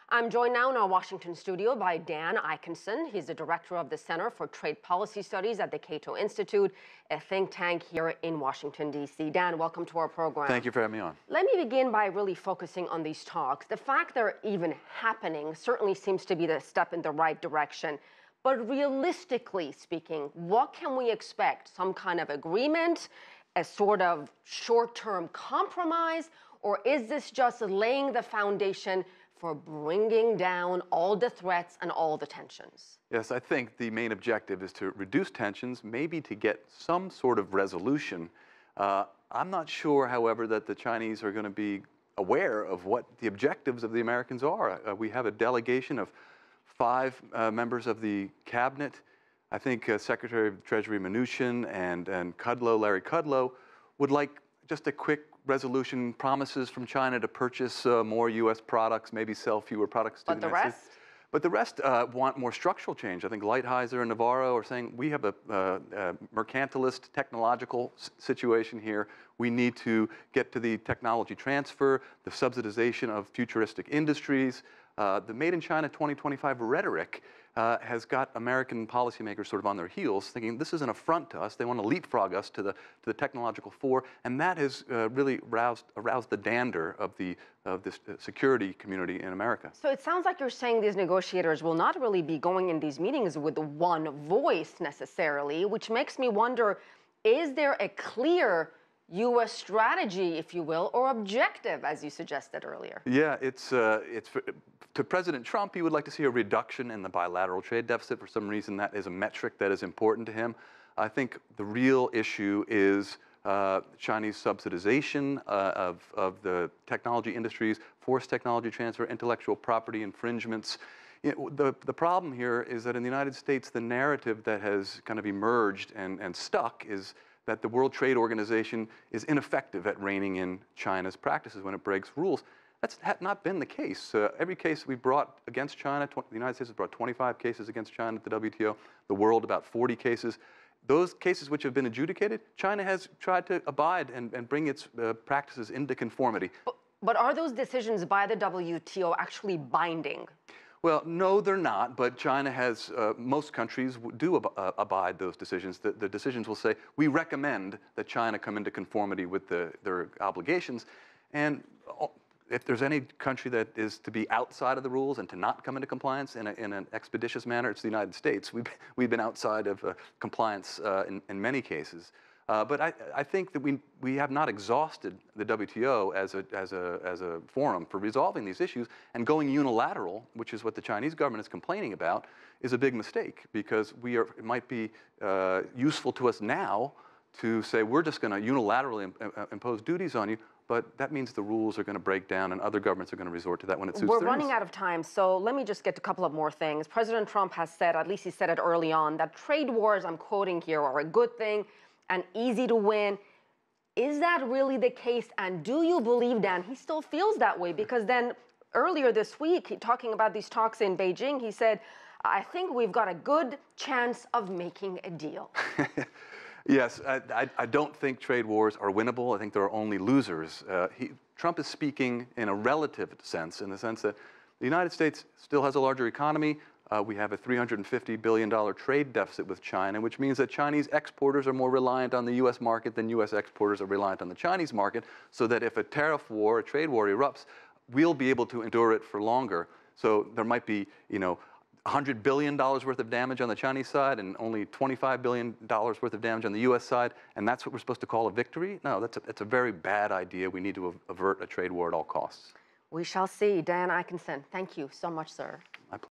I'm joined now in our Washington studio by Dan Ikenson. He's the director of the Center for Trade Policy Studies at the Cato Institute, a think tank here in Washington, D.C. Dan, welcome to our program. Thank you for having me on. Let me begin by really focusing on these talks. The fact they're even happening certainly seems to be the step in the right direction. But realistically speaking, what can we expect? Some kind of agreement, a sort of short-term compromise, or is this just laying the foundation for bringing down all the threats and all the tensions? Yes, I think the main objective is to reduce tensions, maybe to get some sort of resolution. I'm not sure, however, that the Chinese are going to be aware of what the objectives of the Americans are. We have a delegation of 5 members of the cabinet. I think Secretary of the Treasury Mnuchin and Larry Kudlow, would like just a quick resolution, promises from China to purchase more U.S. products, maybe sell fewer products to the United States. But the rest want more structural change. I think Lighthizer and Navarro are saying we have a mercantilist technological situation here. We need to get to the technology transfer, the subsidization of futuristic industries. The Made in China 2025 rhetoric has got American policymakers sort of on their heels, thinking this is an affront to us. They want to leapfrog us to the technological fore, and that has really aroused the dander of this security community in America. So it sounds like you're saying these negotiators will not really be going in these meetings with one voice necessarily, which makes me wonder, is there a clear U.S. strategy, if you will, or objective, as you suggested earlier? Yeah, to President Trump, he would like to see a reduction in the bilateral trade deficit. For some reason, that is a metric that is important to him. I think the real issue is Chinese subsidization of the technology industries, forced technology transfer, intellectual property infringements. The problem here is that in the United States, the narrative that has kind of emerged and stuck is that the World Trade Organization is ineffective at reining in China's practices when it breaks rules. That's not been the case. Every case we brought against China, the United States has brought 25 cases against China at the WTO, the world about 40 cases. Those cases which have been adjudicated, China has tried to abide and bring its practices into conformity. But are those decisions by the WTO actually binding? Well, no, they're not, but China has, most countries do abide those decisions. The decisions will say, we recommend that China come into conformity with their obligations. And if there's any country that is to be outside of the rules and to not come into compliance in an expeditious manner, it's the United States. We've been outside of compliance in many cases. But I think that we have not exhausted the WTO as a forum for resolving these issues, and going unilateral, which is what the Chinese government is complaining about, is a big mistake, because it might be useful to us now to say we're just going to unilaterally impose duties on you, but that means the rules are going to break down and other governments are going to resort to that when it suits their We're needs. running out of time, so let me just get to a couple of more things. President Trump has said, at least he said it early on, that trade wars, I'm quoting here, are a good thing and easy to win. Is that really the case? And do you believe, Dan, he still feels that way? Because then earlier this week, talking about these talks in Beijing, he said, I think we've got a good chance of making a deal. Yes, I don't think trade wars are winnable. I think there are only losers. Trump is speaking in a relative sense, in the sense that the United States still has a larger economy. We have a $350 billion trade deficit with China, which means that Chinese exporters are more reliant on the U.S. market than U.S. exporters are reliant on the Chinese market, so that if a tariff war, a trade war erupts, we'll be able to endure it for longer. So there might be, $100 billion worth of damage on the Chinese side and only $25 billion worth of damage on the U.S. side, and that's what we're supposed to call a victory? No, that's a very bad idea. We need to avert a trade war at all costs. We shall see. Dan Ikenson, thank you so much, sir.